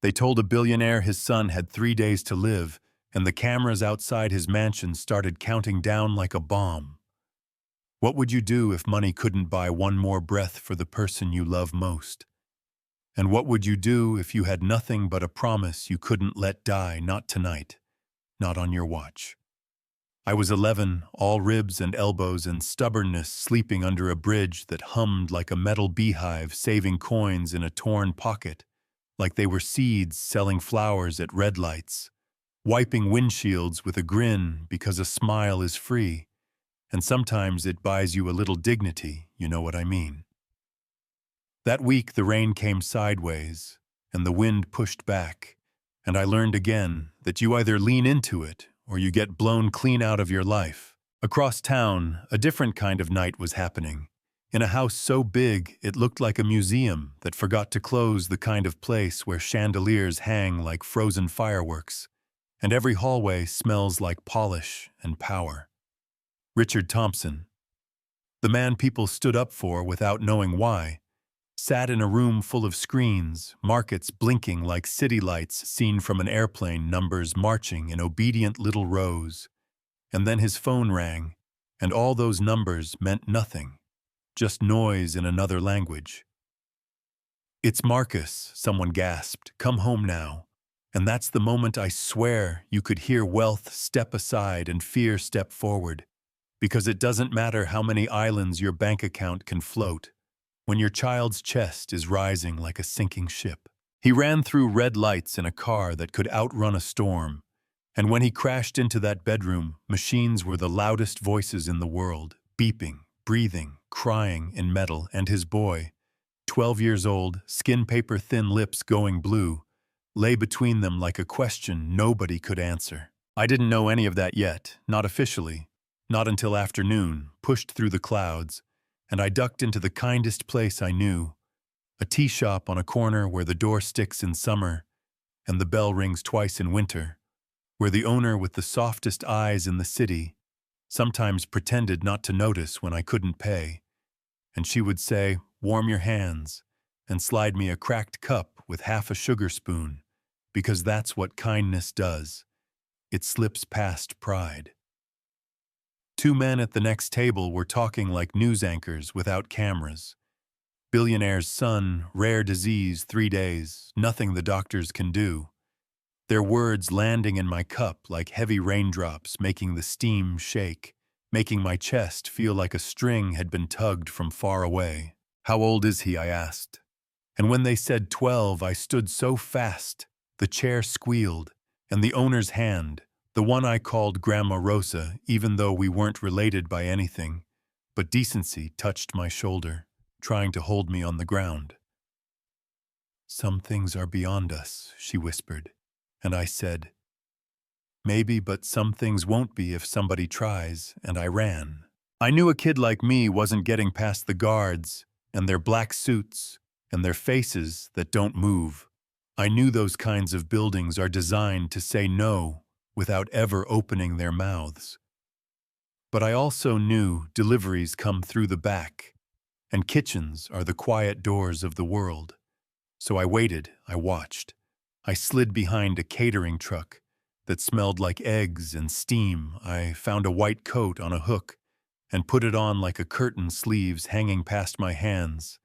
They told a billionaire his son had 3 days to live, and the cameras outside his mansion started counting down like a bomb. What would you do if money couldn't buy one more breath for the person you love most? And what would you do if you had nothing but a promise you couldn't let die, not tonight, not on your watch? I was 11, all ribs and elbows and stubbornness, sleeping under a bridge that hummed like a metal beehive, saving coins in a torn pocket, like they were seeds selling flowers at red lights, wiping windshields with a grin because a smile is free, and sometimes it buys you a little dignity, you know what I mean. That week the rain came sideways, and the wind pushed back, and I learned again that you either lean into it or you get blown clean out of your life. Across town, a different kind of night was happening. In a house so big it looked like a museum that forgot to close, the kind of place where chandeliers hang like frozen fireworks, and every hallway smells like polish and power. Richard Thompson, the man people stood up for without knowing why, sat in a room full of screens, markets blinking like city lights seen from an airplane, numbers marching in obedient little rows. And then his phone rang, and all those numbers meant nothing, just noise in another language. "It's Marcus," someone gasped. "Come home now." And that's the moment I swear you could hear wealth step aside and fear step forward, because it doesn't matter how many islands your bank account can float when your child's chest is rising like a sinking ship. He ran through red lights in a car that could outrun a storm, and when he crashed into that bedroom, machines were the loudest voices in the world, beeping, breathing, crying in metal, and his boy, 12 years old, skin paper thin lips going blue, lay between them like a question nobody could answer. I didn't know any of that yet, not officially, not until afternoon, pushed through the clouds, and I ducked into the kindest place I knew, a tea shop on a corner where the door sticks in summer and the bell rings twice in winter, where the owner with the softest eyes in the city sometimes pretended not to notice when I couldn't pay, and she would say, "Warm your hands," and slide me a cracked cup with half a sugar spoon, because that's what kindness does. It slips past pride. Two men at the next table were talking like news anchors without cameras. Billionaire's son, rare disease, 3 days, nothing the doctors can do. Their words landing in my cup like heavy raindrops, making the steam shake, making my chest feel like a string had been tugged from far away. "How old is he?" I asked. And when they said 12, I stood so fast, the chair squealed, and the owner's hand, the one I called Grandma Rosa, even though we weren't related by anything, but decency, touched my shoulder, trying to hold me on the ground. "Some things are beyond us," she whispered, and I said, "Maybe, but some things won't be if somebody tries," and I ran. I knew a kid like me wasn't getting past the guards and their black suits and their faces that don't move. I knew those kinds of buildings are designed to say no without ever opening their mouths. But I also knew deliveries come through the back, and kitchens are the quiet doors of the world. So I waited, I watched. I slid behind a catering truck that smelled like eggs and steam. I found a white coat on a hook and put it on like a curtain, sleeves hanging past my hands.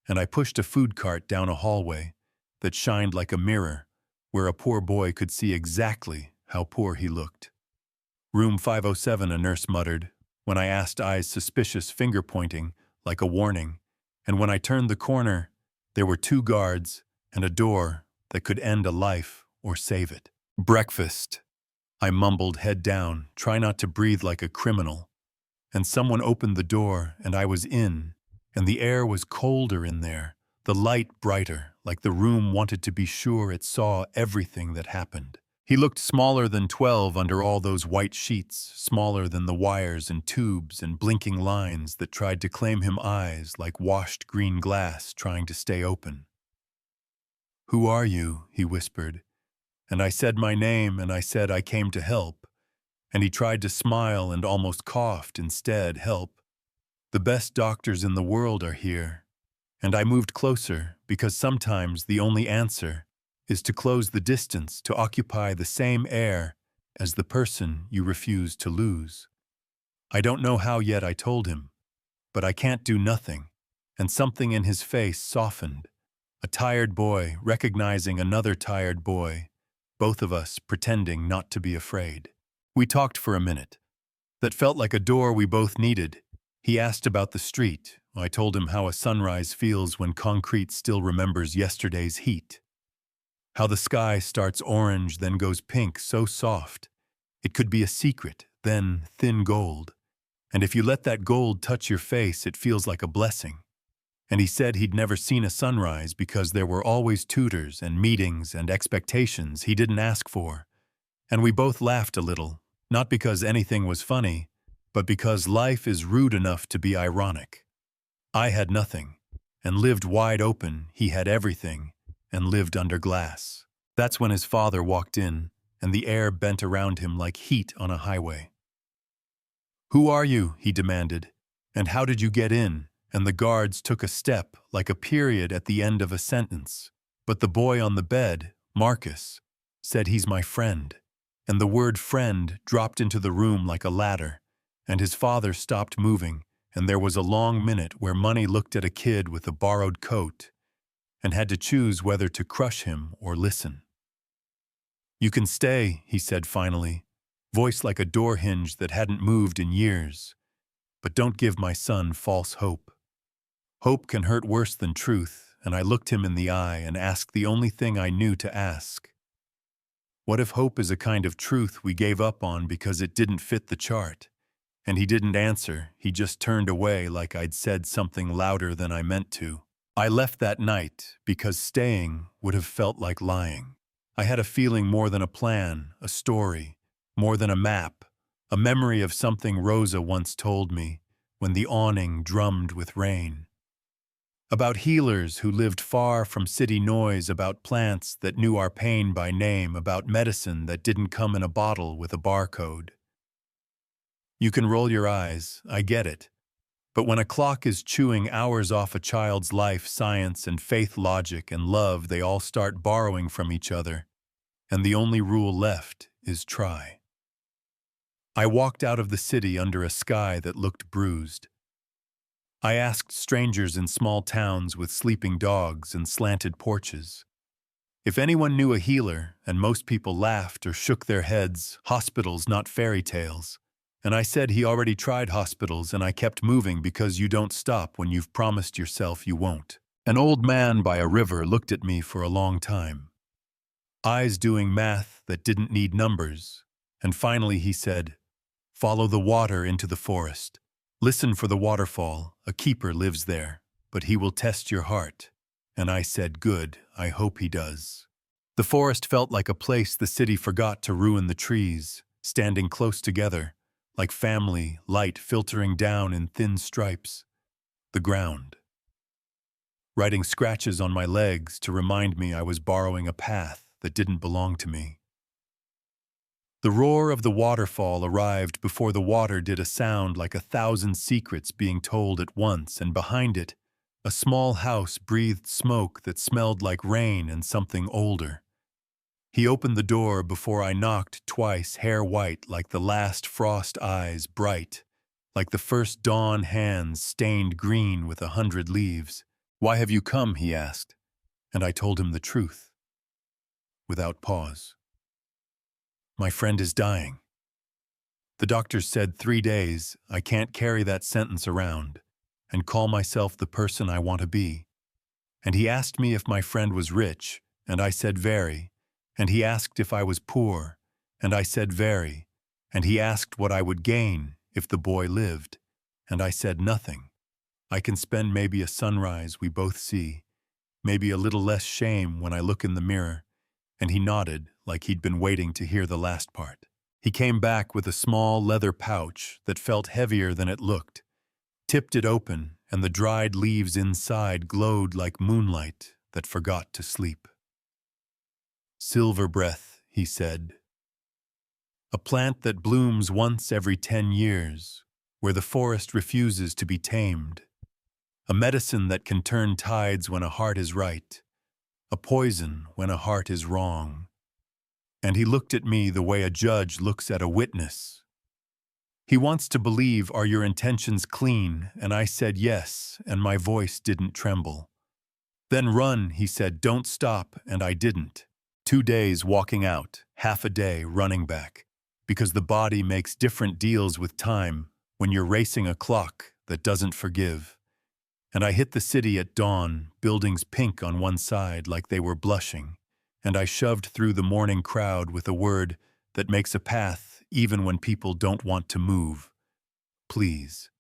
And I pushed a food cart down a hallway that shined like a mirror, where a poor boy could see exactly how poor he looked. "Room 507, a nurse muttered, when I asked, eyes suspicious, finger-pointing, like a warning. And when I turned the corner, there were 2 guards and a door that could end a life or save it. "Breakfast," I mumbled, head down, try not to breathe like a criminal. And someone opened the door, and I was in, and the air was colder in there, the light brighter, like the room wanted to be sure it saw everything that happened. He looked smaller than 12 under all those white sheets, smaller than the wires and tubes and blinking lines that tried to claim him, eyes like washed green glass trying to stay open. "Who are you?" he whispered. And I said my name, and I said I came to help. And he tried to smile and almost coughed instead. "Help. The best doctors in the world are here." And I moved closer, because sometimes the only answer is to close the distance, to occupy the same air as the person you refuse to lose. I don't know how yet, I told him, but I can't do nothing. And something in his face softened. A tired boy recognizing another tired boy, both of us pretending not to be afraid. We talked for a minute. That felt like a door we both needed. He asked about the street. I told him how a sunrise feels when concrete still remembers yesterday's heat. How the sky starts orange, then goes pink, so soft. It could be a secret, then thin gold. And if you let that gold touch your face, it feels like a blessing. And he said he'd never seen a sunrise because there were always tutors and meetings and expectations he didn't ask for. And we both laughed a little, not because anything was funny, but because life is rude enough to be ironic. I had nothing, and lived wide open. He had everything, and lived under glass. That's when his father walked in, and the air bent around him like heat on a highway. "Who are you?" he demanded. "And how did you get in?" And the guards took a step, like a period at the end of a sentence. But the boy on the bed, Marcus, said he's my friend. And the word friend dropped into the room like a ladder. And his father stopped moving, and there was a long minute where Money looked at a kid with a borrowed coat and had to choose whether to crush him or listen. "You can stay," he said finally, voice like a door hinge that hadn't moved in years. "But don't give my son false hope. Hope can hurt worse than truth," and I looked him in the eye and asked the only thing I knew to ask. What if hope is a kind of truth we gave up on because it didn't fit the chart? And he didn't answer, he just turned away like I'd said something louder than I meant to. I left that night because staying would have felt like lying. I had a feeling more than a plan, a story, more than a map, a memory of something Rosa once told me when the awning drummed with rain. About healers who lived far from city noise, about plants that knew our pain by name, about medicine that didn't come in a bottle with a barcode. You can roll your eyes, I get it. But when a clock is chewing hours off a child's life, science and faith, logic and love, they all start borrowing from each other. And the only rule left is try. I walked out of the city under a sky that looked bruised. I asked strangers in small towns with sleeping dogs and slanted porches if anyone knew a healer, and most people laughed or shook their heads. Hospitals, not fairy tales. And I said he already tried hospitals, and I kept moving because you don't stop when you've promised yourself you won't. An old man by a river looked at me for a long time, eyes doing math that didn't need numbers, and finally he said, "Follow the water into the forest. Listen for the waterfall, a keeper lives there, but he will test your heart." And I said, "Good, I hope he does." The forest felt like a place the city forgot to ruin. The trees, standing close together, like family, light filtering down in thin stripes. The ground, writing scratches on my legs to remind me I was borrowing a path that didn't belong to me. The roar of the waterfall arrived before the water did, a sound like 1,000 secrets being told at once, and behind it, a small house breathed smoke that smelled like rain and something older. He opened the door before I knocked twice, hair white like the last frost, eyes bright, like the first dawn, hands stained green with 100 leaves. "Why have you come?" he asked, and I told him the truth, without pause. "My friend is dying. The doctors said 3 days. I can't carry that sentence around and call myself the person I want to be." And he asked me if my friend was rich, and I said very. And he asked if I was poor, and I said very. And he asked what I would gain if the boy lived, and I said nothing. I can spend maybe a sunrise we both see, maybe a little less shame when I look in the mirror. And he nodded like he'd been waiting to hear the last part. He came back with a small leather pouch that felt heavier than it looked, tipped it open, and the dried leaves inside glowed like moonlight that forgot to sleep. "Silver breath," he said. "A plant that blooms once every 10 years, where the forest refuses to be tamed. A medicine that can turn tides when a heart is right. a poison when a heart is wrong. And he looked at me the way a judge looks at a witness. He wants to believe, are your intentions clean? And I said yes, and my voice didn't tremble. Then run, he said, don't stop, and I didn't. 2 days walking out, half a day running back. Because the body makes different deals with time when you're racing a clock that doesn't forgive. And I hit the city at dawn, buildings pink on one side like they were blushing, and I shoved through the morning crowd with a word that makes a path even when people don't want to move. Please.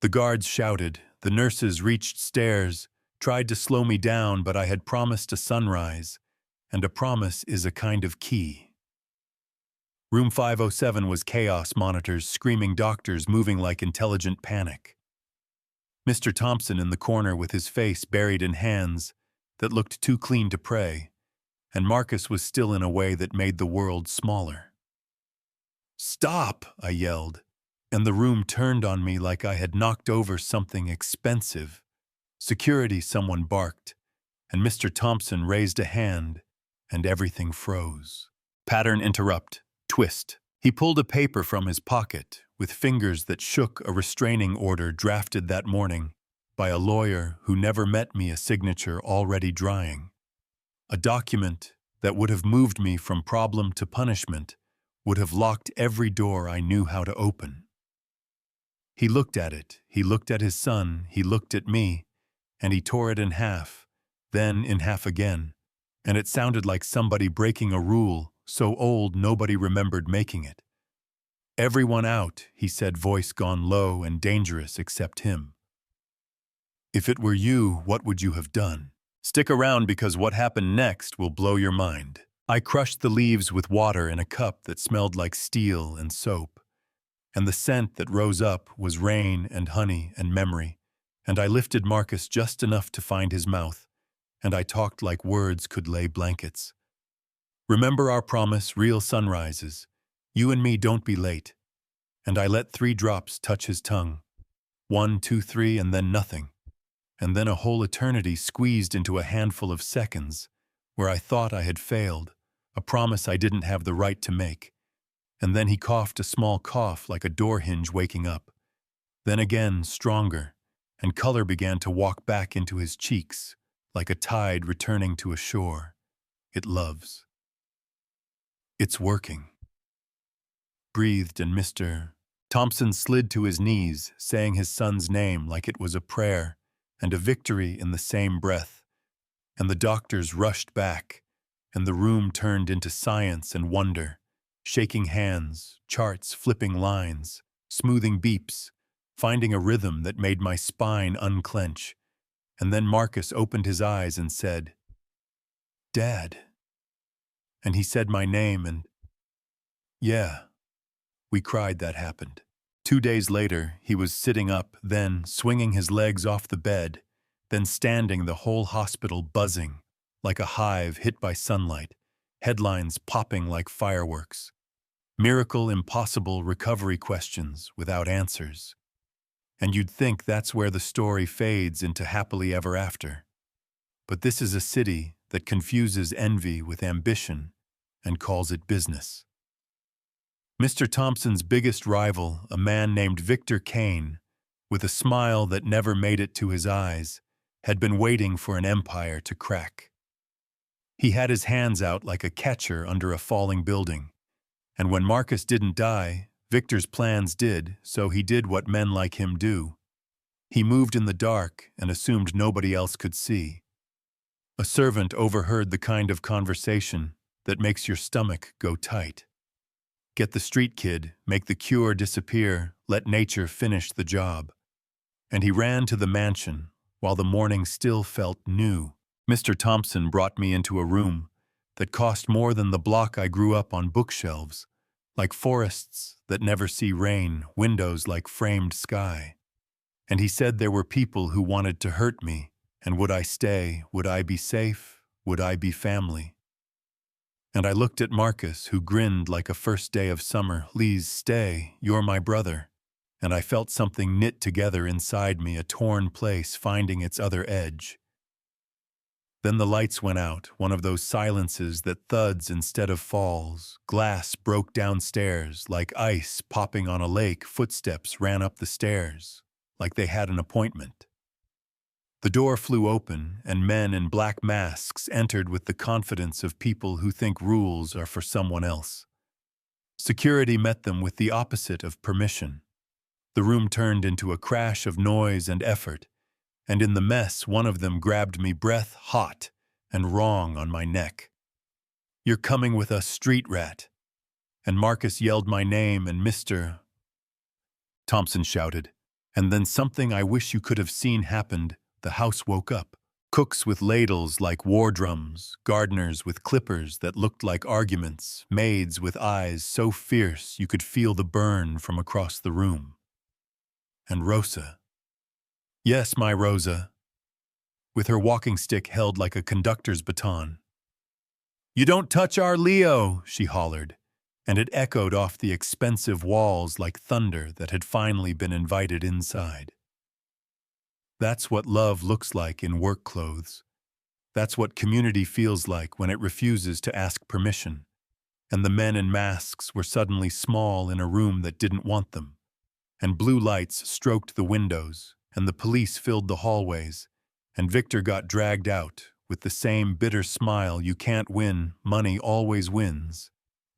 The guards shouted, the nurses reached stairs, tried to slow me down, but I had promised a sunrise, and a promise is a kind of key. Room 507 was chaos, monitors, screaming doctors moving like intelligent panic. Mr. Thompson in the corner with his face buried in hands that looked too clean to pray, and Marcus was still in a way that made the world smaller. "Stop!" I yelled, and the room turned on me like I had knocked over something expensive. "Security," someone barked, and Mr. Thompson raised a hand, and everything froze. Pattern interrupt. Twist. He pulled a paper from his pocket with fingers that shook, a restraining order drafted that morning by a lawyer who never met me, a signature already drying. A document that would have moved me from problem to punishment, would have locked every door I knew how to open. He looked at it, he looked at his son, he looked at me, and he tore it in half, then in half again, and it sounded like somebody breaking a rule so old nobody remembered making it. "Everyone out," he said, voice gone low and dangerous except him. "If it were you, what would you have done? Stick around because what happened next will blow your mind." I crushed the leaves with water in a cup that smelled like steel and soap, and the scent that rose up was rain and honey and memory, and I lifted Marcus just enough to find his mouth, and I talked like words could lay blankets. "Remember our promise, real sunrises. You and me, don't be late." And I let 3 drops touch his tongue. 1, 2, 3, and then nothing. And then a whole eternity squeezed into a handful of seconds, where I thought I had failed, a promise I didn't have the right to make. And then he coughed a small cough like a door hinge waking up. Then again, stronger, and color began to walk back into his cheeks, like a tide returning to a shore. It loves. "It's working," breathed, and Mr. Thompson slid to his knees, saying his son's name like it was a prayer and a victory in the same breath. And the doctors rushed back, and the room turned into science and wonder, shaking hands, charts, flipping lines, smoothing beeps, finding a rhythm that made my spine unclench. And then Marcus opened his eyes and said, "Dad." And he said my name, and yeah, we cried. That happened. 2 days later, he was sitting up, then swinging his legs off the bed, then standing, the whole hospital buzzing like a hive hit by sunlight, headlines popping like fireworks. Miracle, impossible, recovery questions without answers. And you'd think that's where the story fades into happily ever after. But this is a city that confuses envy with ambition and calls it business. Mr. Thompson's biggest rival, a man named Victor Kane, with a smile that never made it to his eyes, had been waiting for an empire to crack. He had his hands out like a catcher under a falling building, and when Marcus didn't die, Victor's plans did, so he did what men like him do. He moved in the dark and assumed nobody else could see. A servant overheard the kind of conversation that makes your stomach go tight. Get the street kid, make the cure disappear, let nature finish the job. And he ran to the mansion, while the morning still felt new. Mr. Thompson brought me into a room that cost more than the block I grew up on, bookshelves, like forests that never see rain, windows like framed sky. And he said there were people who wanted to hurt me, and would I stay, would I be safe, would I be family? And I looked at Marcus, who grinned like a first day of summer. "Please stay, you're my brother." And I felt something knit together inside me, a torn place finding its other edge. Then the lights went out, one of those silences that thuds instead of falls. Glass broke downstairs, like ice popping on a lake. Footsteps ran up the stairs, like they had an appointment. The door flew open, and men in black masks entered with the confidence of people who think rules are for someone else. Security met them with the opposite of permission. The room turned into a crash of noise and effort, and in the mess one of them grabbed me breath hot and wrong on my neck. "You're coming with us, street rat." And Marcus yelled my name, and Mr. Thompson shouted. And then something I wish you could have seen happened. The house woke up. Cooks with ladles like war drums, gardeners with clippers that looked like arguments, maids with eyes so fierce you could feel the burn from across the room. And Rosa. Yes, my Rosa, with her walking stick held like a conductor's baton. "You don't touch our Leo," she hollered, and it echoed off the expensive walls like thunder that had finally been invited inside. That's what love looks like in work clothes. That's what community feels like when it refuses to ask permission. And the men in masks were suddenly small in a room that didn't want them. And blue lights stroked the windows, and the police filled the hallways, and Victor got dragged out with the same bitter smile, "You can't win, money always wins."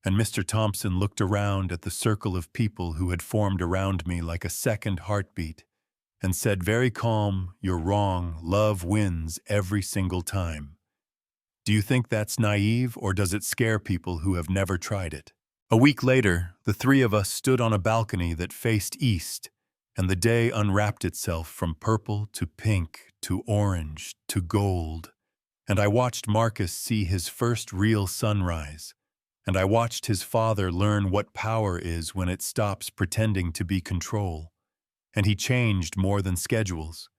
And Mr. Thompson looked around at the circle of people who had formed around me like a second heartbeat, and said very calm, "You're wrong, love wins every single time." Do you think that's naive, or does it scare people who have never tried it? A week later, the three of us stood on a balcony that faced east, and the day unwrapped itself from purple to pink to orange to gold. And I watched Marcus see his first real sunrise, and I watched his father learn what power is when it stops pretending to be control. And he changed more than schedules.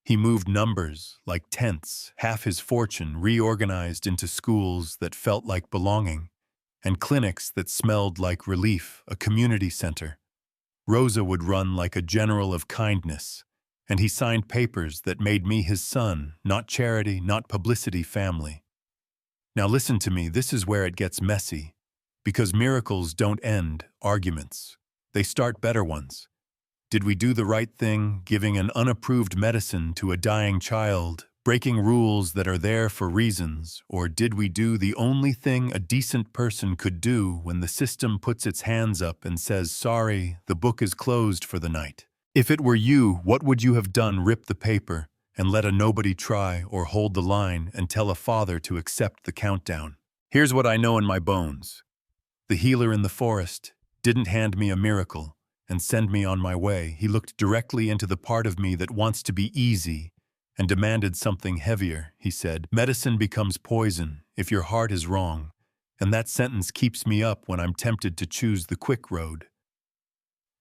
He moved numbers like tenths, half his fortune reorganized into schools that felt like belonging, and clinics that smelled like relief, a community center. Rosa would run like a general of kindness, and he signed papers that made me his son, not charity, not publicity, family. Now listen to me, this is where it gets messy, because miracles don't end arguments. They start better ones. Did we do the right thing, giving an unapproved medicine to a dying child, breaking rules that are there for reasons, or did we do the only thing a decent person could do when the system puts its hands up and says, "Sorry, the book is closed for the night"? If it were you, what would you have done? Rip the paper and let a nobody try, or hold the line and tell a father to accept the countdown? Here's what I know in my bones. The healer in the forest didn't hand me a miracle and send me on my way. He looked directly into the part of me that wants to be easy and demanded something heavier. He said, "Medicine becomes poison if your heart is wrong," and that sentence keeps me up when I'm tempted to choose the quick road.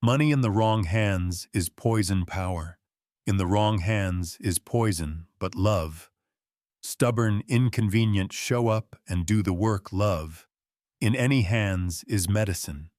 Money in the wrong hands is poison power. In the wrong hands is poison, but love. Stubborn, inconvenient, show up and do the work, love. In any hands is medicine.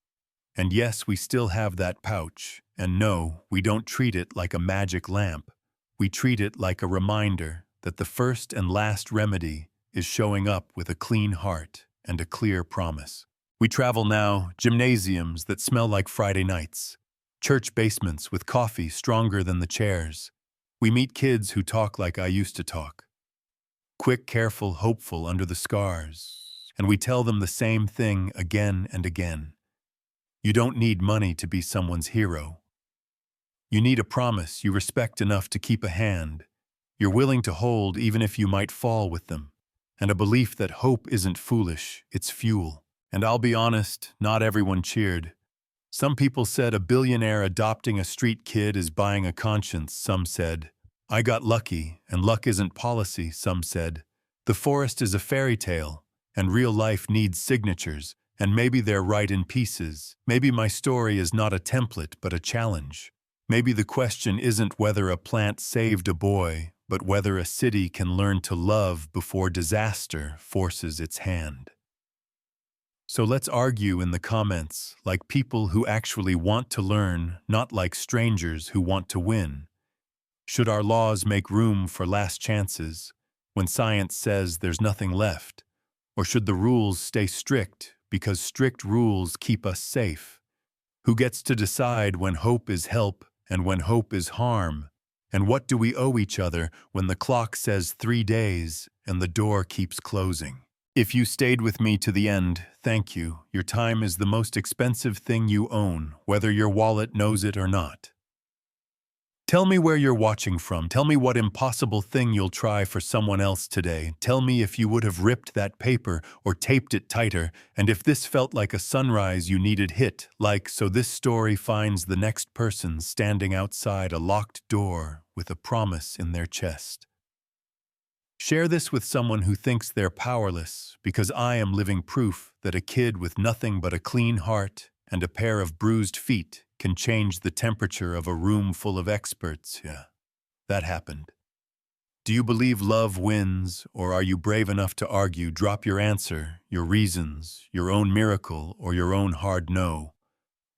And yes, we still have that pouch, and no, we don't treat it like a magic lamp. We treat it like a reminder that the first and last remedy is showing up with a clean heart and a clear promise. We travel now, gymnasiums that smell like Friday nights, church basements with coffee stronger than the chairs. We meet kids who talk like I used to talk. Quick, careful, hopeful under the scars. And we tell them the same thing again and again. You don't need money to be someone's hero. You need a promise you respect enough to keep a hand you're willing to hold even if you might fall with them, and a belief that hope isn't foolish, it's fuel. And I'll be honest, not everyone cheered. Some people said a billionaire adopting a street kid is buying a conscience. Some said, "I got lucky, and luck isn't policy." Some said, "The forest is a fairy tale, and real life needs signatures, and maybe they're right in pieces. Maybe my story is not a template but a challenge. Maybe the question isn't whether a plant saved a boy, but whether a city can learn to love before disaster forces its hand." So let's argue in the comments like people who actually want to learn, not like strangers who want to win. Should our laws make room for last chances? when science says there's nothing left? Or should the rules stay strict because strict rules keep us safe? Who gets to decide when hope is help and when hope is harm? And what do we owe each other when the clock says 3 days and the door keeps closing? If you stayed with me to the end, thank you. Your time is the most expensive thing you own, whether your wallet knows it or not. Tell me where you're watching from. Tell me what impossible thing you'll try for someone else today. Tell me if you would have ripped that paper or taped it tighter, and if this felt like a sunrise you needed hit, like so this story finds the next person standing outside a locked door with a promise in their chest. Share this with someone who thinks they're powerless, because I am living proof that a kid with nothing but a clean heart and a pair of bruised feet can change the temperature of a room full of experts. Yeah, that happened. Do you believe love wins, or are you brave enough to argue? Drop your answer, your reasons, your own miracle, or your own hard no.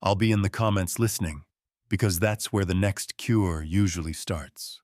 I'll be in the comments listening, because that's where the next cure usually starts.